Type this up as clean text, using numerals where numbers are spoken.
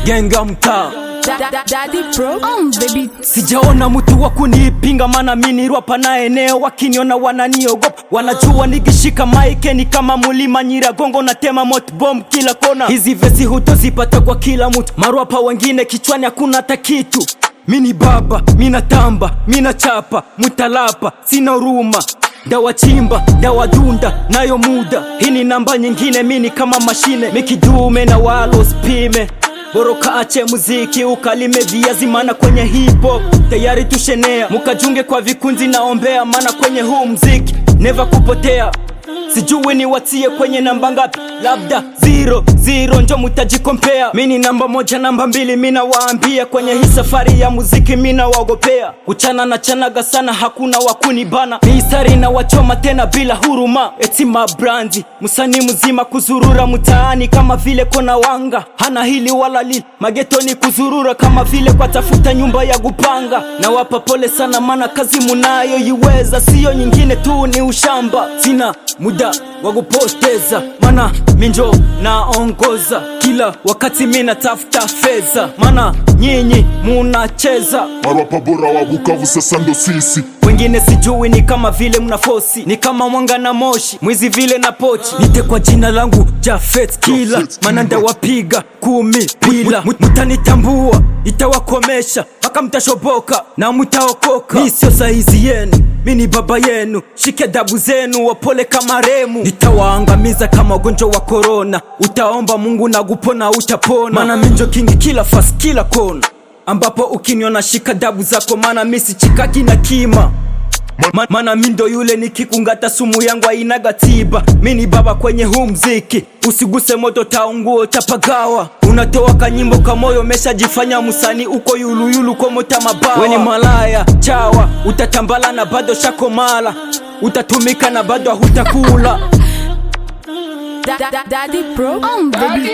Genga mtaa Daddy Pro baby. Sijaona mtu wa kunipinga, mana mini rapa na eneo. Wakiniona wananiogopa, wanajua nikishika mic ni kama mulima Nyiragongo, na tema mot bomb kila kona. Hizi vesi hutozipata kwa kila mtu, marapa wengine kichwani hakuna hata kitu. Mini baba, mina tamba, mina chapa, mutalapa, sina huruma. Dawa chimba, dawa dunda, nayo muda. Hii ni namba nyingine, mini kama mashine. Mikidume na walo spime, boroka ache muziki ukalime viazi, mana kwenye hip hop tayari tushenea. Mukajunge kwa vikunzi naombea, mana kwenye huu mziki never kupotea. Sijui ni watie kwenye namba ngapi, labda 0-0 njo mutajikompea. Mini namba 1 namba 2 mina waambia, kwenye hii safari ya muziki mina waogopea. Kuchana na chanaga sana, hakuna wakunibana. Mistari na wachoma tena bila huruma. Eti mabrandi musani mzima kuzurura mutaani kama vile kona wanga. Hana hili wala lili, magetoni kuzurura kama vile kwa tafuta nyumba ya kupanga. Na wapa pole sana, mana kazi munayo iweza, siyo nyingine tu ni ushamba. Sina muda wakupoteza, mana minjo naongoza. Kila wakati mina tafuta fedha, mana nyinyi munacheza. Marapa bora wa Bukavu sasa ndo sisi. Wengine sijui ni kama vile mnafosi, ni kama mwanga na moshi, mwizi vile na pochi. Nite kwa jina langu Jafet Kila, mana ndawapiga 10 bila. Mutanitambua, itawakomesha mpaka mtashoboka na mutaokoka. Mi sio saizi yenu, mini baba yenu, shike dabu zenu wapole kama remu. Nitawaangamiza kama ugonjwa wa corona, utaomba Mungu na kupona utapona. Mana minjo kingi kila fasi kila kona, ambapo ukiniona shika dabu zako, mana misi chikaki na kima. Mana mindo yule nikikungata sumu yangu hainaga tiba. Mini baba kwenye huu mziki, usiguse moto taunguo tapagawa. Unatoa kanyimbo kamoyo, meshajifanya musani uko yuluyulu kwa mota mabawa. Weni malaya chawa, utatambala na bado shakomala, utatumika na bado hutakula. Daddy Pro baby.